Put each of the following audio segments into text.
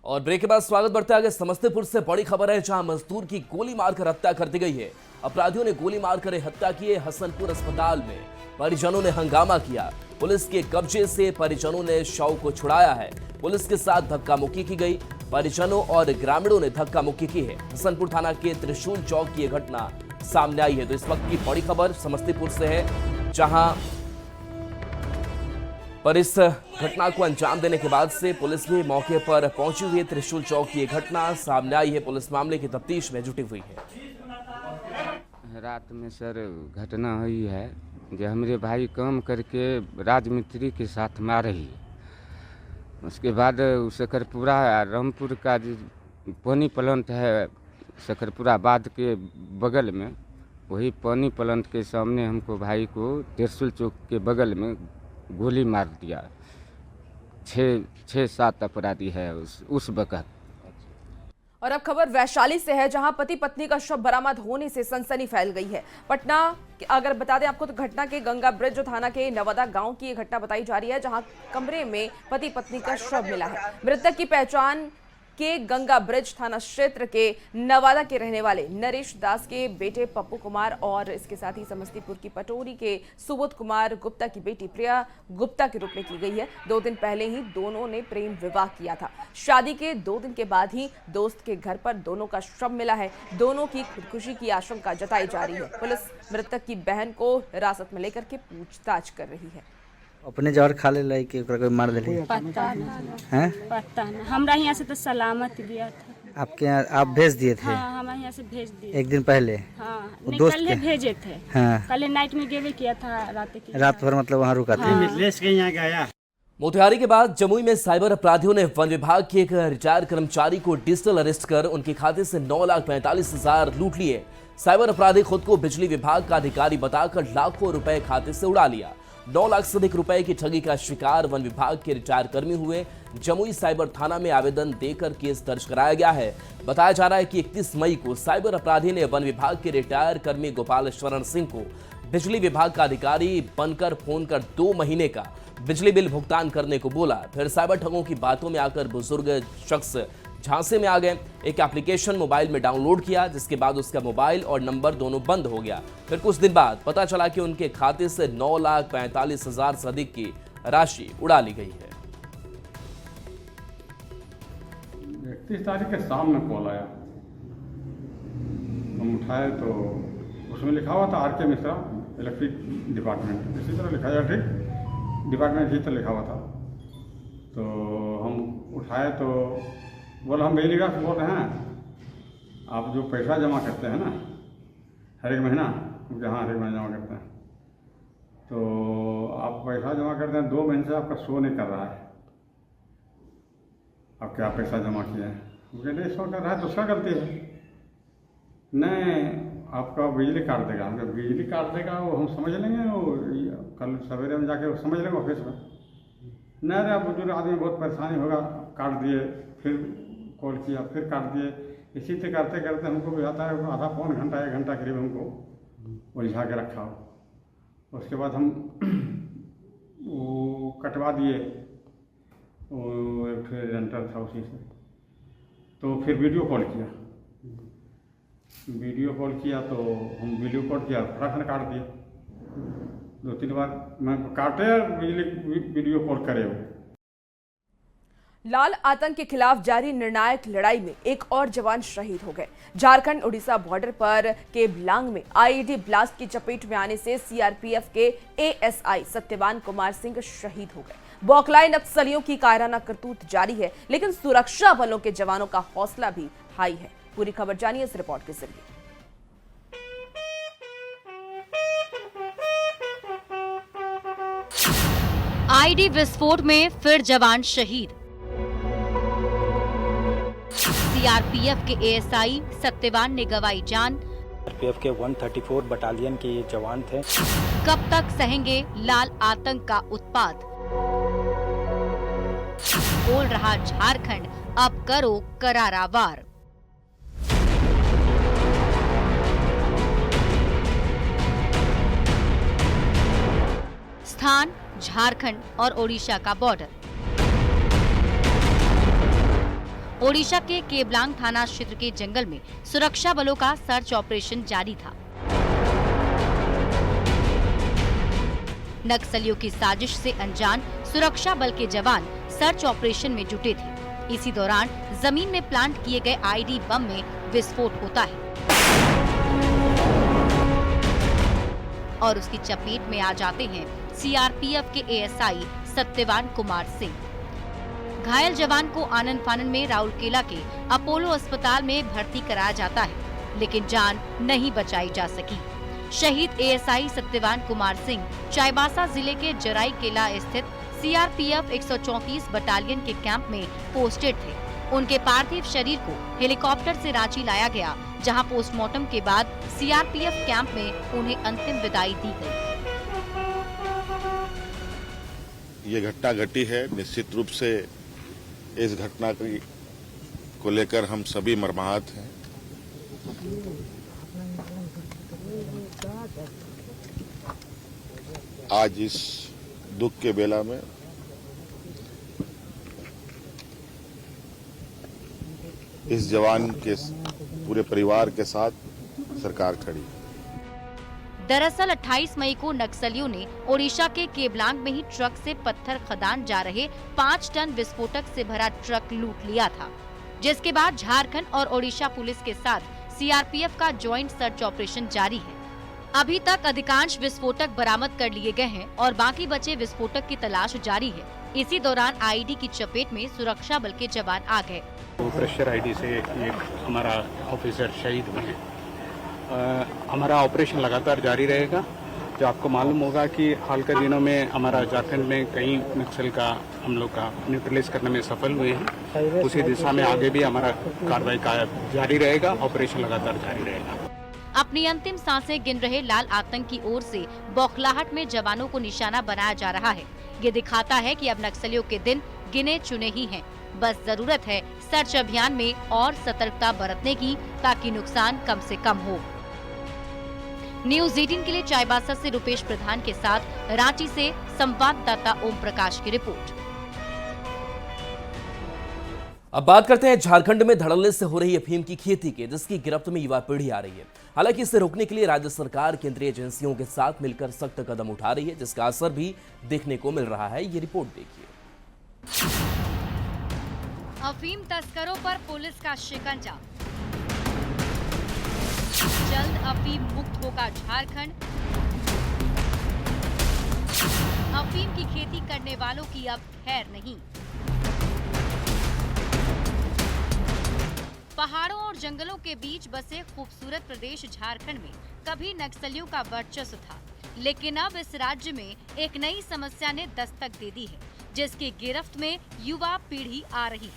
और ब्रेक के बाद स्वागत बढ़ते आगे समस्तीपुर से बड़ी खबर है, जहां मजदूर की गोली मारकर हत्या कर दी गई है। अपराधियों ने गोली मारकर हत्या की है। हसनपुर अस्पताल में परिजनों ने हंगामा किया। पुलिस के कब्जे से परिजनों ने शव को छुड़ाया है। पुलिस के साथ धक्का मुक्की की गई। परिजनों और ग्रामीणों ने धक्का मुक्की की है। हसनपुर थाना के त्रिशूल चौक की यह घटना सामने आई है। तो इस वक्त की बड़ी खबर समस्तीपुर से है, जहां पर इस घटना को अंजाम देने के बाद से पुलिस भी मौके पर पहुंची हुई है। त्रिशूल चौक की यह घटना सामने आई है। पुलिस मामले की तफ्तीश में जुटी हुई है। रात में सर घटना हुई है जो हमारे भाई काम करके राजमिस्त्री के साथ मार रही है। उसके बाद सकरपुरा रामपुर का जो पानी प्लांट है सकरपुरा बाद के बगल में, वही पानी प्लांट के सामने हमको भाई को त्रिशूल चौक के बगल में गोली मार दिया। 6-7 अपराधी है उस वक्त। और अब खबर वैशाली से है, जहां पति पत्नी का शव बरामद होने से सनसनी फैल गई है। पटना अगर बता दें आपको तो घटना के गंगा ब्रिज थाना के नवादा गांव की ये घटना बताई जा रही है, जहां कमरे में पति पत्नी का शव मिला है। मृतक की पहचान के गंगा ब्रिज थाना क्षेत्र के नवादा के रहने वाले नरेश दास के बेटे पप्पू कुमार और इसके साथ ही समस्तीपुर की पटोरी के सुबोध कुमार गुप्ता की बेटी प्रिया गुप्ता के रूप में की गई है। 2 दिन पहले ही दोनों ने प्रेम विवाह किया था। शादी के 2 दिन के बाद ही दोस्त के घर पर दोनों का शव मिला है। दोनों की खुदकुशी की आशंका जताई जा रही है। पुलिस मृतक की बहन को हिरासत में लेकर के पूछताछ कर रही है। अपने जहर खा ले लाई के कोई मार दे हैं? पता ना हमरा यहाँ से तो सलामत गया था। आपके यहाँ आप भेज दिए थे? हाँ, हमारे यहाँ से भेज दिए। एक दिन पहले? हाँ, दोस्त कल भेजे थे। हाँ, कल नाइट में गेवे किया था। रात भर मतलब वहाँ रुका था। मिथिलेश के यहाँ गया। मोतिहारी के बाद जमुई में साइबर अपराधियों ने वन विभाग के एक रिटायर्ड कर्मचारी को डिजिटल अरेस्ट कर उनके खाते से 9,45,000 लूट लिए। साइबर अपराधी खुद को बिजली विभाग का अधिकारी बताकर लाखों रुपए खाते से उड़ा लिया। 9 लाख से अधिक रुपए की ठगी का शिकार वन विभाग के रिटायर्ड कर्मी हुए। जमुई साइबर थाना में आवेदन देकर केस दर्ज कराया गया है। बताया जा रहा है कि 31 मई को साइबर अपराधी ने वन विभाग के रिटायर्ड कर्मी गोपाल शरण सिंह को बिजली विभाग का अधिकारी बनकर फोन कर 2 महीने का बिजली बिल भुगतान करने को बोला। फिर साइबर ठगों की बातों में आकर बुजुर्ग शख्स झांसे में आ गए। एक एप्लीकेशन मोबाइल में डाउनलोड किया, जिसके बाद उसका मोबाइल और नंबर दोनों बंद हो गया। फिर कुछ दिन बाद पता चला कि उनके खाते से 9,45,000 से अधिक की राशि उड़ा ली गई है। 31 तारीख के शाम में कॉल आया। हम उठाए तो उसमें लिखा हुआ था आर.के. मिश्रा इलेक्ट्रिक डिपार्टमेंट, इसी तरह लिखा इलेक्ट्रिक डिपार्टमेंट इसी तरह लिखा हुआ था। तो हम उठाए तो बोला हम बिजली विभाग से बोल रहे हैं, आप जो पैसा जमा करते हैं ना हर एक महीना, जहाँ हर एक महीना जमा करते हैं, तो आप पैसा जमा करते हैं 2 महीने से आपका शो नहीं कर रहा है। आप क्या पैसा जमा किए हैं? मुझे नहीं शो कर रहा है तो उसका गलती है। नहीं, आपका बिजली काट देगा। हम बिजली काट देगा वो हम समझ लेंगे, वो कल सवेरे में जाके समझ लेंगे ऑफिस में। नहीं रे, बुजुर्ग आदमी बहुत परेशानी होगा, काट दिए। फिर कॉल किया, फिर काट दिए। इसी से करते करते हमको भी आता है आधा पौन घंटा 1 घंटा करीब हमको उलझा के रखा। उसके बाद हम वो कटवा दिए, वो एक रेंटर था उसी से। तो फिर वीडियो कॉल किया तो हम वीडियो कॉल किया, फटाफट काट दिए। 2-3 बार मैं काटे बिजली वीडियो कॉल करे। वो लाल आतंक के खिलाफ जारी निर्णायक लड़ाई में एक और जवान शहीद हो गए। झारखंड उड़ीसा बॉर्डर पर के ब्लांग में आईईडी ब्लास्ट की चपेट में आने से सीआरपीएफ के एएसआई सत्यवान कुमार सिंह शहीद हो गए। बौखलाए नक्सलियों की कायराना करतूत जारी है, लेकिन सुरक्षा बलों के जवानों का हौसला भी हाई है। पूरी खबर जानिए इस रिपोर्ट के जरिए। आईडी विस्फोट में फिर जवान शहीद। सीआरपीएफ के एएसआई सत्यवान ने गंवाई जान। सीआरपीएफ के 134 बटालियन के ये जवान थे। कब तक सहेंगे लाल आतंक का उत्पात? बोल रहा झारखंड, अब करो करारा वार। स्थान झारखंड और ओडिशा का बॉर्डर। ओडिशा के केबलांग थाना क्षेत्र के जंगल में सुरक्षा बलों का सर्च ऑपरेशन जारी था। नक्सलियों की साजिश से अनजान सुरक्षा बल के जवान सर्च ऑपरेशन में जुटे थे। इसी दौरान जमीन में प्लांट किए गए आईडी बम में विस्फोट होता है और उसकी चपेट में आ जाते हैं सीआरपीएफ के एएसआई सत्यवान कुमार सिंह। घायल जवान को आनन फानन में राउरकेला के अपोलो अस्पताल में भर्ती कराया जाता है, लेकिन जान नहीं बचाई जा सकी। शहीद एएसआई सत्यवान कुमार सिंह चाईबासा जिले के जराई केला स्थित सीआरपीएफ 134 बटालियन के कैंप में पोस्टेड थे। उनके पार्थिव शरीर को हेलीकॉप्टर से रांची लाया गया, जहां पोस्टमार्टम के बाद सीआरपीएफ कैंप में उन्हें अंतिम विदाई दी गई। ये घटना घटी है। निश्चित रूप से इस घटना को लेकर हम सभी मर्माहत हैं। आज इस दुख के बेला में इस जवान के पूरे परिवार के साथ सरकार खड़ी है। दरअसल 28 मई को नक्सलियों ने ओडिशा के केबलांग में ही ट्रक से पत्थर खदान जा रहे 5 टन विस्फोटक से भरा ट्रक लूट लिया था, जिसके बाद झारखंड और ओडिशा पुलिस के साथ सीआरपीएफ का ज्वाइंट सर्च ऑपरेशन जारी है। अभी तक अधिकांश विस्फोटक बरामद कर लिए गए हैं और बाकी बचे विस्फोटक की तलाश जारी है। इसी दौरान आईडी की चपेट में सुरक्षा बल के जवान आ गए। प्रेशर आईडी से एक हमारा ऑफिसर शहीद हुए हैं। हमारा ऑपरेशन लगातार जारी रहेगा। जो आपको मालूम होगा कि हाल के दिनों में हमारा झारखंड में कई नक्सल का हम लोग का न्यूट्रलाइज करने में सफल हुए हैं। उसी दिशा में आगे भी हमारा कार्रवाई का जारी रहेगा, ऑपरेशन लगातार जारी रहेगा। अपनी अंतिम सांसें गिन रहे लाल आतंक की ओर से बौखलाहट में जवानों को निशाना बनाया जा रहा है। ये दिखाता है कि अब नक्सलियों के दिन गिने चुने ही हैं। बस जरूरत है सर्च अभियान में और सतर्कता बरतने की, ताकि नुकसान कम से कम हो। न्यूज़ 18 के लिए चाईबासा से रुपेश प्रधान के साथ रांची से संवाददाता ओम प्रकाश की रिपोर्ट। अब बात करते हैं झारखंड में धड़ल्ले से हो रही अफीम की खेती के, जिसकी गिरफ्त में युवा पीढ़ी आ रही है। हालांकि इसे रोकने के लिए राज्य सरकार केंद्रीय एजेंसियों के साथ मिलकर सख्त कदम उठा रही है, जिसका असर भी देखने को मिल रहा है। ये रिपोर्ट देखिए। अफीम तस्करों पर पुलिस का शिकंजा। जल्द अफीम मुक्त होगा झारखंड। अफीम की खेती करने वालों की अब खैर नहीं। पहाड़ों और जंगलों के बीच बसे खूबसूरत प्रदेश झारखंड में कभी नक्सलियों का वर्चस्व था, लेकिन अब इस राज्य में एक नई समस्या ने दस्तक दे दी है, जिसकी गिरफ्त में युवा पीढ़ी आ रही है।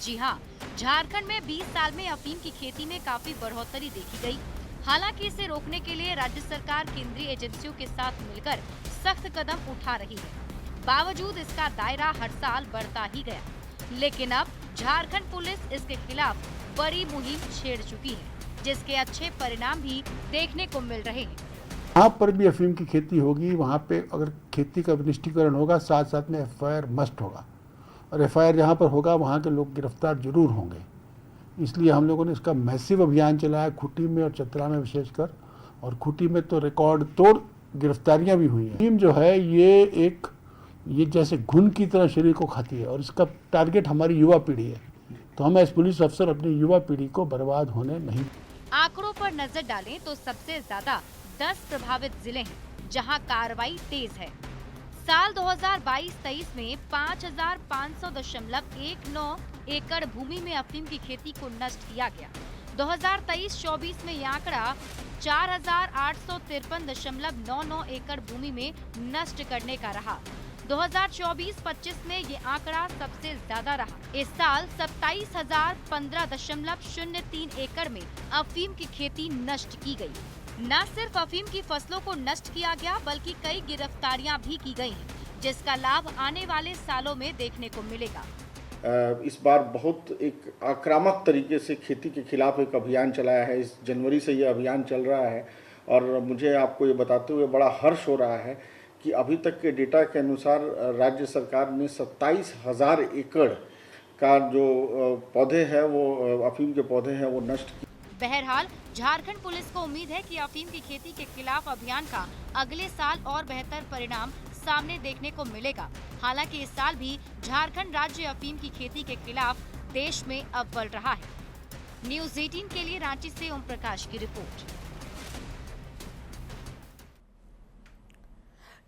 जी हाँ, झारखंड में 20 साल में अफीम की खेती में काफी बढ़ोतरी देखी गई। हालांकि इसे रोकने के लिए राज्य सरकार केंद्रीय एजेंसियों के साथ मिलकर सख्त कदम उठा रही है। बावजूद इसका दायरा हर साल बढ़ता ही गया, लेकिन अब झारखंड पुलिस इसके खिलाफ बड़ी मुहिम छेड़ चुकी है, जिसके अच्छे परिणाम भी देखने को मिल रहे हैं। जहाँ पर भी अफीम की खेती होगी, वहाँ पे अगर खेती का निष्ठीकरण होगा, साथ साथ में एफआईआर मस्ट होगा, और एफआईआर जहाँ पर होगा वहाँ के लोग गिरफ्तार जरूर होंगे। इसलिए हम लोगों ने इसका मैसिव अभियान चलाया खूंटी में और चतरा में विशेषकर, और खूंटी में तो रिकॉर्ड तोड़ गिरफ्तारियाँ भी हुई हैं। अफीम जो है ये जैसे घुन की तरह शरीर को खाती है, और इसका टारगेट हमारी युवा पीढ़ी है। तो हम एज पुलिस अफसर अपनी युवा पीढ़ी को बर्बाद होने नहीं। आंकड़ों पर नजर डालें तो सबसे ज्यादा 10 प्रभावित जिले हैं, जहां कार्रवाई तेज है। साल 2022-23 में 5,500.19 एकड़ भूमि में अफीम की खेती को नष्ट किया गया। 2023-24 में यह आंकड़ा 4,853.99 एकड़ भूमि में नष्ट करने का रहा। 2024-25 में ये आंकड़ा सबसे ज्यादा रहा। इस साल 27,015.03 एकड़ में अफीम की खेती नष्ट की गई। न सिर्फ अफीम की फसलों को नष्ट किया गया, बल्कि कई गिरफ्तारियां भी की गई हैं, जिसका लाभ आने वाले सालों में देखने को मिलेगा। इस बार बहुत एक आक्रामक तरीके से खेती के खिलाफ एक अभियान चलाया है। इस जनवरी से ये अभियान चल रहा है, और मुझे आपको ये बताते हुए बड़ा हर्ष हो रहा है कि अभी तक के डेटा के अनुसार राज्य सरकार ने 27,000 एकड़ का जो पौधे हैं वो अफीम के पौधे हैं वो नष्ट किए। बहरहाल झारखंड पुलिस को उम्मीद है कि अफीम की खेती के खिलाफ अभियान का अगले साल और बेहतर परिणाम सामने देखने को मिलेगा। हालांकि इस साल भी झारखंड राज्य अफीम की खेती के खिलाफ देश में अव्वल रहा है। न्यूज़ 18 के लिए रांची से ओम प्रकाश की रिपोर्ट।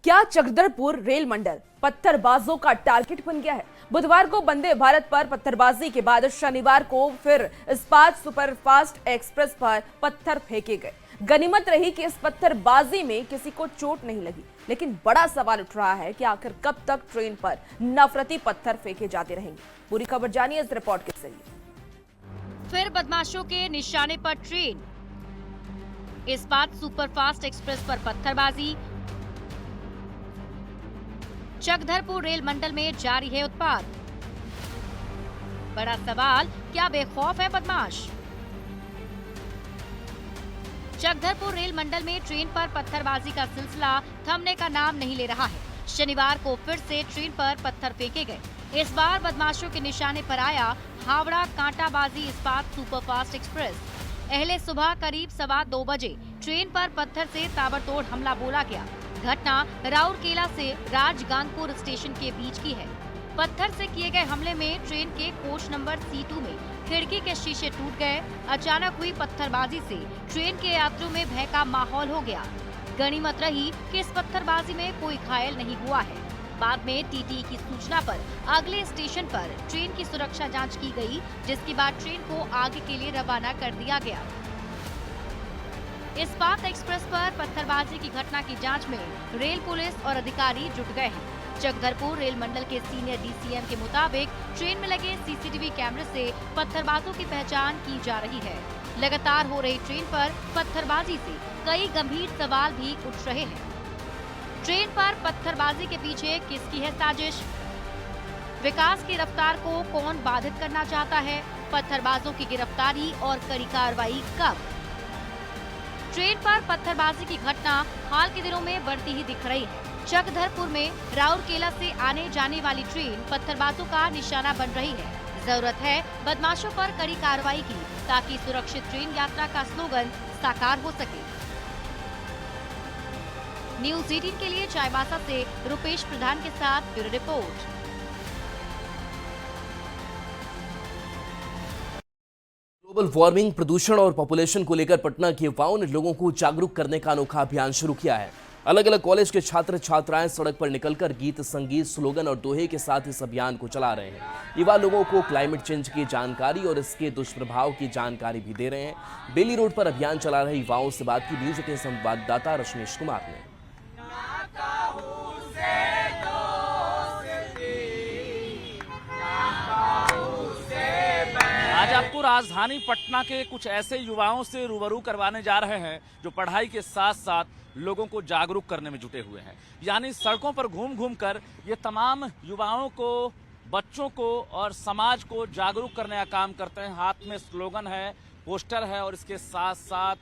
क्या चक्रधरपुर रेल मंडल पत्थरबाजों का टारगेट बन गया है? बुधवार को वंदे भारत पर पत्थरबाजी के बाद शनिवार को फिर इस्पात सुपरफास्ट एक्सप्रेस पर पत्थर फेंके गए। गनीमत रही कि इस पत्थरबाजी में किसी को चोट नहीं लगी, लेकिन बड़ा सवाल उठ रहा है कि आखिर कब तक ट्रेन पर नफरती पत्थर फेंके जाते रहेंगे। पूरी खबर जानिए इस रिपोर्ट के जरिए। फिर बदमाशों के निशाने पर ट्रेन, इस्पात सुपरफास्ट एक्सप्रेस पर पत्थरबाजी, चक्रधरपुर रेल मंडल में जारी है उत्पात। बड़ा सवाल, क्या बेखौफ है बदमाश? चक्रधरपुर रेल मंडल में ट्रेन पर पत्थरबाजी का सिलसिला थमने का नाम नहीं ले रहा है। शनिवार को फिर से ट्रेन पर पत्थर फेंके गए। इस बार बदमाशों के निशाने पर आया हावड़ा कांटाबाजी इस्पात सुपरफास्ट एक्सप्रेस। अहले सुबह करीब 2:15 बजे ट्रेन पर पत्थर से ताबड़तोड़ हमला बोला गया। घटना राउरकेला से राजगांगपुर स्टेशन के बीच की है। पत्थर से किए गए हमले में ट्रेन के कोच नंबर C2 में खिड़की के शीशे टूट गए। अचानक हुई पत्थरबाजी से ट्रेन के यात्रियों में भय का माहौल हो गया। गनीमत रही कि इस पत्थरबाजी में कोई घायल नहीं हुआ है। बाद में टीटी की सूचना पर अगले स्टेशन पर ट्रेन की सुरक्षा जांच की गई, जिसके बाद ट्रेन को आगे के लिए रवाना कर दिया गया। इस्पात एक्सप्रेस पर पत्थरबाजी की घटना की जांच में रेल पुलिस और अधिकारी जुट गए हैं। चक्रधरपुर रेल मंडल के सीनियर DCM के मुताबिक ट्रेन में लगे CCTV कैमरे से पत्थरबाजों की पहचान की जा रही है। लगातार हो रही ट्रेन पर पत्थरबाजी से कई गंभीर सवाल भी उठ रहे हैं। ट्रेन पर पत्थरबाजी के पीछे किसकी है साजिश? विकास की रफ्तार को कौन बाधित करना चाहता है? पत्थरबाजों की गिरफ्तारी और कड़ी कार्रवाई कब? ट्रेन पर पत्थरबाजी की घटना हाल के दिनों में बढ़ती ही दिख रही है। चक्रधरपुर में राउरकेला से आने जाने वाली ट्रेन पत्थरबाजों का निशाना बन रही है। जरूरत है बदमाशों पर कड़ी कार्रवाई की, ताकि सुरक्षित ट्रेन यात्रा का स्लोगन साकार हो सके। न्यूज़ 18 के लिए चाईबासा से रुपेश प्रधान के साथ ब्यूरो रिपोर्ट। ग्लोबल वार्मिंग, प्रदूषण और पॉपुलेशन को लेकर पटना के युवाओं ने लोगों को जागरूक करने का अनोखा अभियान शुरू किया है। अलग अलग कॉलेज के छात्र छात्राएं सड़क पर निकलकर गीत, संगीत, स्लोगन और दोहे के साथ इस अभियान को चला रहे हैं। युवा लोगों को क्लाइमेट चेंज की जानकारी और इसके दुष्प्रभाव की जानकारी भी दे रहे हैं। बेली रोड पर अभियान चला रहे युवाओं से बात की न्यूज़ 18 संवाददाता रजनीश कुमार ने। आज आपको राजधानी पटना के कुछ ऐसे युवाओं से रूबरू करवाने जा रहे हैं जो पढ़ाई के साथ साथ लोगों को जागरूक करने में जुटे हुए हैं। यानी सड़कों पर घूम घूम कर ये तमाम युवाओं को, बच्चों को और समाज को जागरूक करने का काम करते हैं। हाथ में स्लोगन है, पोस्टर है और इसके साथ साथ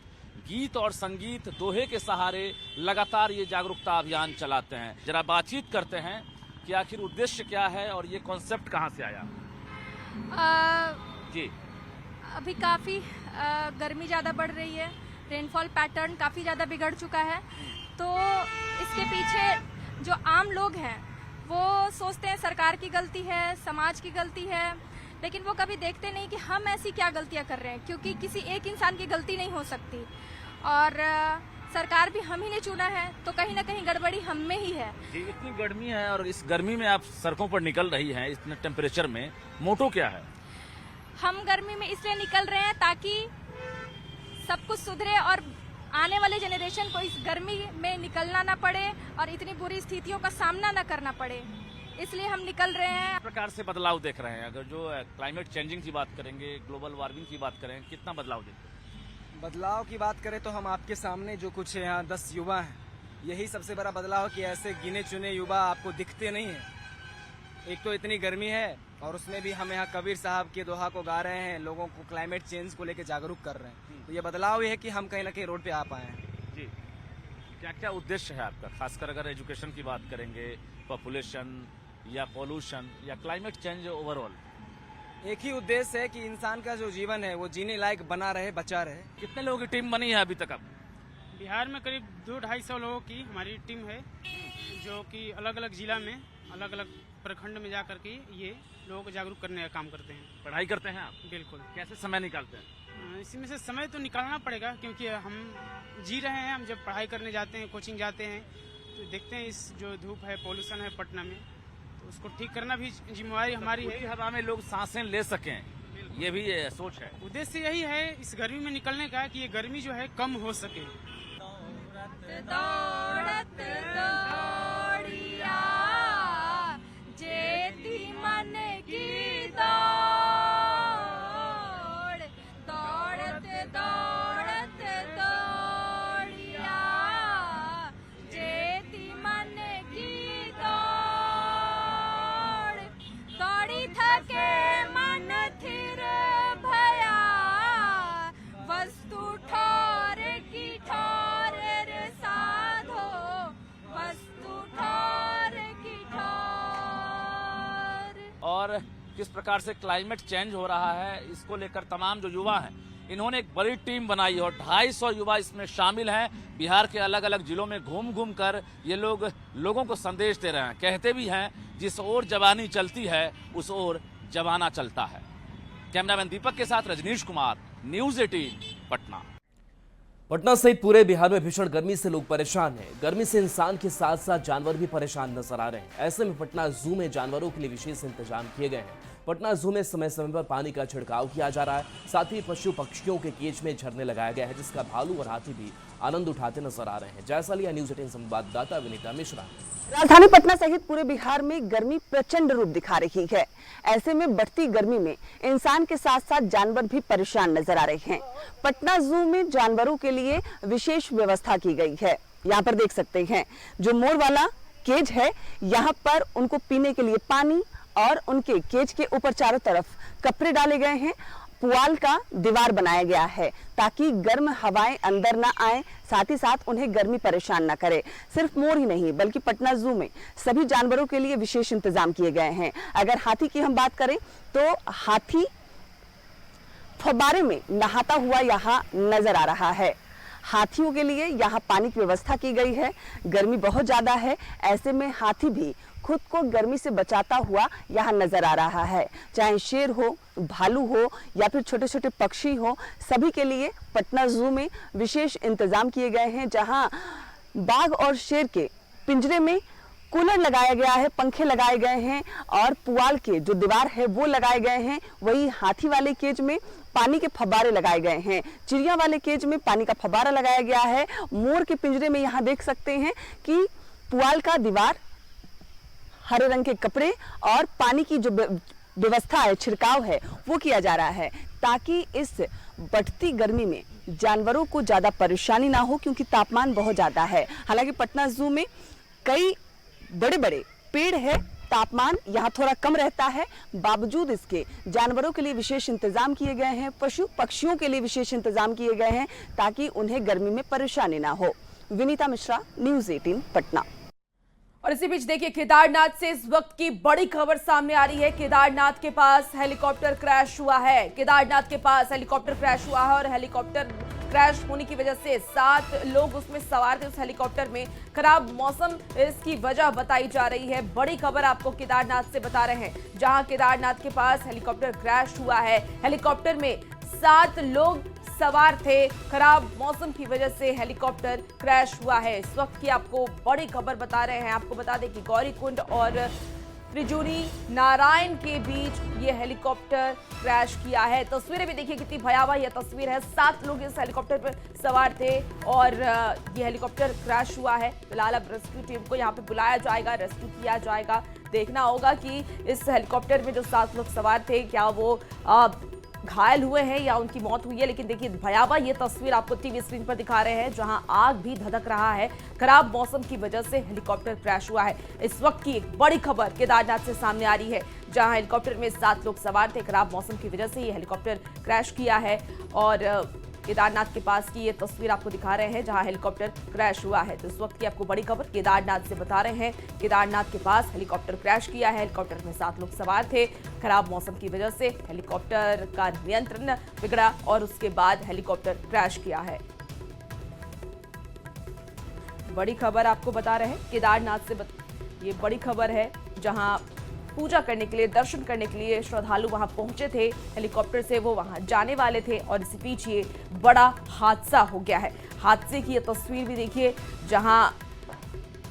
गीत और संगीत, दोहे के सहारे लगातार ये जागरूकता अभियान चलाते हैं। जरा बातचीत करते हैं कि आखिर उद्देश्य क्या है और ये कॉन्सेप्ट कहाँ से आया। जी, अभी काफ़ी गर्मी ज़्यादा बढ़ रही है, रेनफॉल पैटर्न काफ़ी ज़्यादा बिगड़ चुका है। तो इसके पीछे जो आम लोग हैं वो सोचते हैं सरकार की गलती है, समाज की गलती है, लेकिन वो कभी देखते नहीं कि हम ऐसी क्या गलतियां कर रहे हैं, क्योंकि किसी एक इंसान की गलती नहीं हो सकती। और सरकार भी हम ही ने चुना है, तो कहीं ना कहीं गड़बड़ी हम में ही है। जी, इतनी गर्मी है और इस गर्मी में आप सड़कों पर निकल रही हैं इतने टेम्परेचर में, मोटो क्या है? हम गर्मी में इसलिए निकल रहे हैं ताकि सब कुछ सुधरे और आने वाले जनरेशन को इस गर्मी में निकलना ना पड़े और इतनी बुरी स्थितियों का सामना ना करना पड़े, इसलिए हम निकल रहे हैं। किस प्रकार से बदलाव देख रहे हैं? अगर जो क्लाइमेट चेंजिंग की बात करेंगे, ग्लोबल वार्मिंग की बात करें, कितना बदलाव देखते हैं? बदलाव की बात करें तो हम आपके सामने जो कुछ यहाँ 10 युवा हैं, यही सबसे बड़ा बदलाव कि ऐसे गिने चुने युवा आपको दिखते नहीं हैं। एक तो इतनी गर्मी है और उसमें भी हम यहाँ कबीर साहब के दोहा को गा रहे हैं, लोगों को क्लाइमेट चेंज को लेकर जागरूक कर रहे हैं। तो ये बदलाव ये है कि हम कहीं ना कहीं रोड पे आ पाए हैं। जी, क्या क्या उद्देश्य है आपका, खासकर अगर एजुकेशन की बात करेंगे, पॉपुलेशन या पॉल्यूशन या क्लाइमेट चेंज ओवरऑल? एक ही उद्देश्य है कि इंसान का जो जीवन है वो जीने लायक बना रहे, बचा रहे। कितने लोगों की टीम बनी है अभी तक? अब बिहार में करीब 200-250 लोगों की हमारी टीम है, जो कि अलग अलग जिला में, अलग अलग प्रखंड में जा करके ये लोगों को जागरूक करने का काम करते हैं। पढ़ाई करते हैं आप? बिल्कुल। कैसे समय निकालते हैं? इसी में से समय तो निकालना पड़ेगा, क्योंकि हम जी रहे हैं। हम जब पढ़ाई करने जाते हैं, कोचिंग जाते हैं, तो देखते हैं इस जो धूप है, पॉल्यूशन है पटना में, तो उसको ठीक करना भी जिम्मेवारी हमारी है। हवा में लोग सांसें ले सकें, ये भी सोच है। उद्देश्य यही है इस गर्मी में निकलने का कि ये गर्मी जो है कम हो सके। दौड़त दौड़िया जेती मन की दौड़, दौड़त दौड़त दौड़िया जेती मन की दौड़, दौड़ी थके मन थिर भया वस्तु ठोर की ठोर रे साधो, वस्तु ठोर की ठोर। और किस प्रकार से क्लाइमेट चेंज हो रहा है, इसको लेकर तमाम जो युवा हैं, इन्होंने एक बड़ी टीम बनाई और 250 युवा इसमें शामिल हैं। बिहार के अलग अलग जिलों में घूम घूम कर ये लोगों को संदेश दे रहे हैं। कहते भी हैं, जिस ओर जवानी चलती है उस ओर जवाना चलता है। कैमरामैन दीपक के साथ रजनीश कुमार, न्यूज़ 18 पटना। पटना सहित पूरे बिहार में भीषण गर्मी से लोग परेशान हैं। गर्मी से इंसान के साथ साथ जानवर भी परेशान नजर आ रहे हैं। ऐसे में पटना जू में जानवरों के लिए विशेष इंतजाम किए गए हैं। पटना जू में समय समय पर पानी का छिड़काव किया जा रहा है। साथ ही पशु पक्षियों के केज में झरने लगाया गया है, जिसका भालू और हाथी भी आनंद उठाते नजर आ रहे हैं। जैसा लिया न्यूज़ 18 संवाददाता विनीता मिश्रा। राजधानी पटना सहित पूरे बिहार में गर्मी प्रचंड रूप दिखा रही है। ऐसे में बढ़ती गर्मी में इंसान के साथ साथ जानवर भी परेशान नजर आ रहे हैं। पटना जू में जानवरों के लिए विशेष व्यवस्था की गई है। यहाँ पर देख सकते हैं जो मोर वाला केज है, यहाँ पर उनको पीने के लिए पानी और उनके केज के ऊपर चारों तरफ कपड़े डाले गए हैं। पुआल का दीवार बनाया गया है ताकि गर्म हवाएं अंदर ना आए, साथ ही साथ उन्हें गर्मी परेशान ना करे। सिर्फ मोर ही नहीं बल्कि पटना जू में सभी जानवरों के लिए विशेष इंतजाम किए गए हैं। अगर हाथी की हम बात करें तो हाथी फव्वारे में नहाता हुआ यहाँ नजर आ रहा है। हाथियों के लिए यहाँ पानी की व्यवस्था की गई है। गर्मी बहुत ज्यादा है, ऐसे में हाथी भी खुद को गर्मी से बचाता हुआ यहाँ नजर आ रहा है। चाहे शेर हो, भालू हो या फिर छोटे छोटे पक्षी हो, सभी के लिए पटना जू में विशेष इंतजाम किए गए हैं। जहाँ बाघ और शेर के पिंजरे में कूलर लगाया गया है, पंखे लगाए गए हैं और पुआल के जो दीवार है वो लगाए गए हैं। वही हाथी वाले केज में पानी के फव्वारे लगाए गए हैं। चिड़िया वाले केज में पानी का फव्वारा लगाया गया है। मोर के पिंजरे में यहाँ देख सकते हैं कि पुआल का दीवार, हरे रंग के कपड़े और पानी की जो व्यवस्था है, छिड़काव है, वो किया जा रहा है ताकि इस बढ़ती गर्मी में जानवरों को ज्यादा परेशानी ना हो, क्योंकि तापमान बहुत ज्यादा है। हालांकि पटना जू में कई बड़े बड़े पेड़ है, तापमान यहाँ थोड़ा कम रहता है, बावजूद इसके जानवरों के लिए विशेष इंतजाम किए गए हैं। पशु पक्षियों के लिए विशेष इंतजाम किए गए हैं ताकि उन्हें गर्मी में परेशानी ना हो। विनीता मिश्रा, न्यूज़ 18 पटना। और इसी बीच देखिए, केदारनाथ से इस वक्त की बड़ी खबर सामने आ रही है। केदारनाथ के पास हेलीकॉप्टर क्रैश हुआ है। केदारनाथ के पास हेलीकॉप्टर क्रैश हुआ है और हेलीकॉप्टर क्रैश होने की वजह से 7 लोग उसमें सवार थे। उस हेलीकॉप्टर में खराब मौसम इसकी वजह बताई जा रही है। बड़ी खबर आपको केदारनाथ से बता रहे हैं, जहां केदारनाथ के पास हेलीकॉप्टर क्रैश हुआ है। हेलीकॉप्टर में 7 लोग सवार थे। खराब मौसम की वजह से हेलीकॉप्टर क्रैश हुआ है। इस वक्त की आपको बड़ी खबर बता रहे हैं। आपको बता दें कि गौरीकुंड और त्रिजुनी नारायण के बीच ये हेलीकॉप्टर क्रैश किया है। तस्वीरें भी देखिए कितनी भयावह यह तस्वीर है। 7 लोग इस हेलीकॉप्टर पर सवार थे और ये हेलीकॉप्टर क्रैश हुआ है। फिलहाल अब रेस्क्यू टीम को यहाँ पे बुलाया जाएगा, रेस्क्यू किया जाएगा। देखना होगा कि इस हेलीकॉप्टर में जो 7 लोग सवार थे, क्या वो घायल हुए हैं या उनकी मौत हुई है। लेकिन देखिए भयावह ये तस्वीर आपको टीवी स्क्रीन पर दिखा रहे हैं, जहां आग भी धधक रहा है। खराब मौसम की वजह से हेलीकॉप्टर क्रैश हुआ है। इस वक्त की एक बड़ी खबर केदारनाथ से सामने आ रही है, जहां हेलीकॉप्टर में 7 लोग सवार थे। खराब मौसम की वजह से ये हेलीकॉप्टर क्रैश किया है और केदारनाथ के पास की ये तस्वीर आपको दिखा रहे हैं जहां हेलीकॉप्टर क्रैश हुआ है। तो इस वक्त की आपको बड़ी खबर केदारनाथ से बता रहे हैं। केदारनाथ के पास हेलीकॉप्टर क्रैश किया है। हेलीकॉप्टर में 7 लोग सवार थे। खराब मौसम की वजह से हेलीकॉप्टर का नियंत्रण बिगड़ा और उसके बाद हेलीकॉप्टर क्रैश किया है। बड़ी खबर आपको बता रहे हैं केदारनाथ से ये बड़ी खबर है जहां पूजा करने के लिए, दर्शन करने के लिए श्रद्धालु वहां पहुंचे थे। हेलीकॉप्टर से वो वहां जाने वाले थे और इसी बीच ये बड़ा हादसा हो गया है। हादसे की ये तस्वीर भी देखिए जहां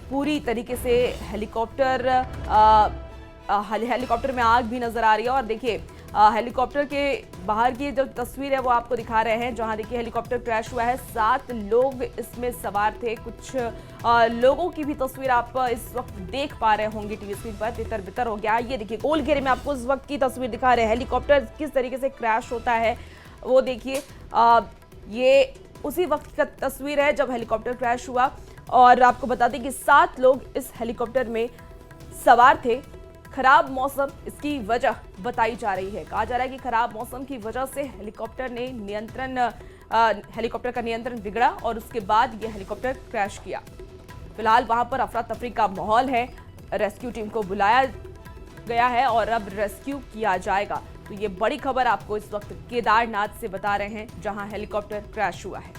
पूरी तरीके से हेलीकॉप्टर में आग भी नजर आ रही है। और देखिए हेलीकॉप्टर के बाहर की जो तस्वीर है वो आपको दिखा रहे हैं जहां देखिए हेलीकॉप्टर क्रैश हुआ है। 7 लोग इसमें सवार थे। कुछ लोगों की भी तस्वीर आप इस वक्त देख पा रहे होंगे टीवी स्क्रीन पर। तितर बितर हो गया। ये देखिए गोल घेरे में आपको इस वक्त की तस्वीर दिखा रहे हैं। हेलीकॉप्टर किस तरीके से क्रैश होता है वो देखिए। ये उसी वक्त का तस्वीर है जब हेलीकॉप्टर क्रैश हुआ। और आपको बता दें कि 7 लोग इस हेलीकॉप्टर में सवार थे। खराब मौसम इसकी वजह बताई जा रही है। कहा जा रहा है कि खराब मौसम की वजह से हेलीकॉप्टर का नियंत्रण बिगड़ा और उसके बाद यह हेलीकॉप्टर क्रैश किया। फिलहाल वहां पर अफरा तफरी का माहौल है। रेस्क्यू टीम को बुलाया गया है और अब रेस्क्यू किया जाएगा। तो ये बड़ी खबर आपको इस वक्त केदारनाथ से बता रहे हैं जहां हेलीकॉप्टर क्रैश हुआ है।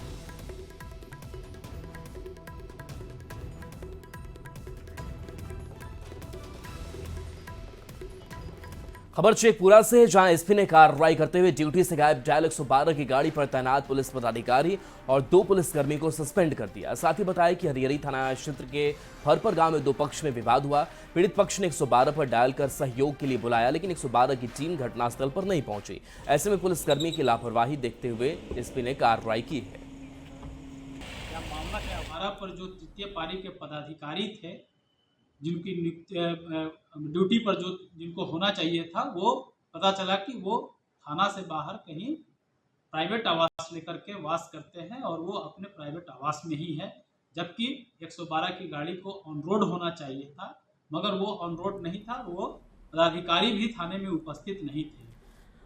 खबर शेखपुरा से जहां एसपी ने कार्रवाई करते हुए ड्यूटी से गायब डायल 112 की गाड़ी पर तैनात पुलिस पदाधिकारी और 2 पुलिसकर्मी को सस्पेंड कर दिया। साथ ही बताया कि हरिहरी थाना क्षेत्र के फरपर गांव में 2 पक्ष में विवाद हुआ। पीड़ित पक्ष ने 112 पर डायल कर सहयोग के लिए बुलाया लेकिन 112 की टीम घटनास्थल पर नहीं पहुंची। ऐसे में पुलिसकर्मी की लापरवाही देखते हुए एसपी ने कार्रवाई की है। मामला है हमारा पर जो तृतीय पारी के पदाधिकारी थे जिनकी ड्यूटी पर जो जिनको होना चाहिए था वो पता चला कि वो थाना से बाहर कहीं प्राइवेट आवास लेकर के वास करते हैं और वो अपने प्राइवेट आवास में ही है। जबकि 112 की गाड़ी को ऑन रोड होना चाहिए था मगर वो ऑन रोड नहीं था। वो पदाधिकारी भी थाने में उपस्थित नहीं थे।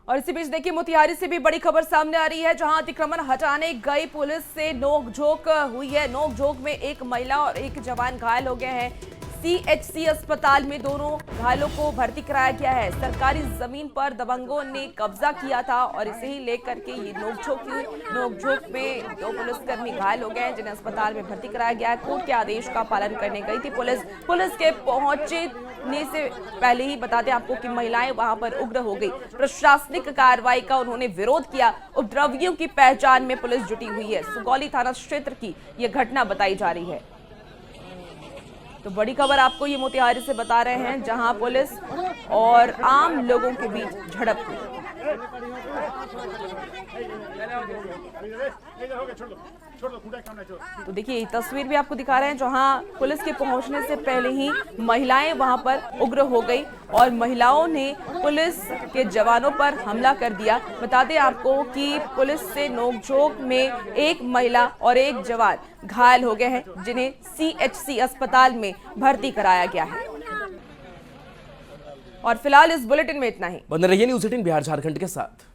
और इसी बीच देखिए मोतिहारी से भी बड़ी खबर सामने आ रही है जहां अतिक्रमण हटाने गई पुलिस से नोकझोंक हुई है। नोकझोंक में एक महिला और एक जवान घायल हो गए हैं। CHC अस्पताल में दोनों घायलों को भर्ती कराया गया है। सरकारी जमीन पर दबंगों ने कब्जा किया था और इसे ही लेकर के ये नोकझोंक हुई। नोकझोंक में 2 पुलिसकर्मी घायल हो गए हैं जिन्हें अस्पताल में भर्ती कराया गया है। कोर्ट के आदेश का पालन करने गई थी पुलिस के पहुंचने से पहले ही बता दें आपको कि महिलाएं वहां पर उग्र हो गई। प्रशासनिक कार्रवाई का उन्होंने विरोध किया। उपद्रवियों की पहचान में पुलिस जुटी हुई है। सुगौली थाना क्षेत्र की यह घटना बताई जा रही है। तो बड़ी खबर आपको ये मोतिहारी से बता रहे हैं जहां पुलिस और आम लोगों के बीच झड़प हुई। तो देखिए तस्वीर भी आपको दिखा रहे हैं जहां पुलिस के पहुंचने से पहले ही महिलाएं वहां पर उग्र हो गई और महिलाओं ने पुलिस के जवानों पर हमला कर दिया। बता दें आपको कि पुलिस से नोकझोंक में एक महिला और एक जवान घायल हो गए हैं जिन्हें CHC अस्पताल में भर्ती कराया गया है। और फिलहाल इस बुलेटिन में इतना ही। बने रहिए न्यूज़ 18 बिहार झारखंड के साथ।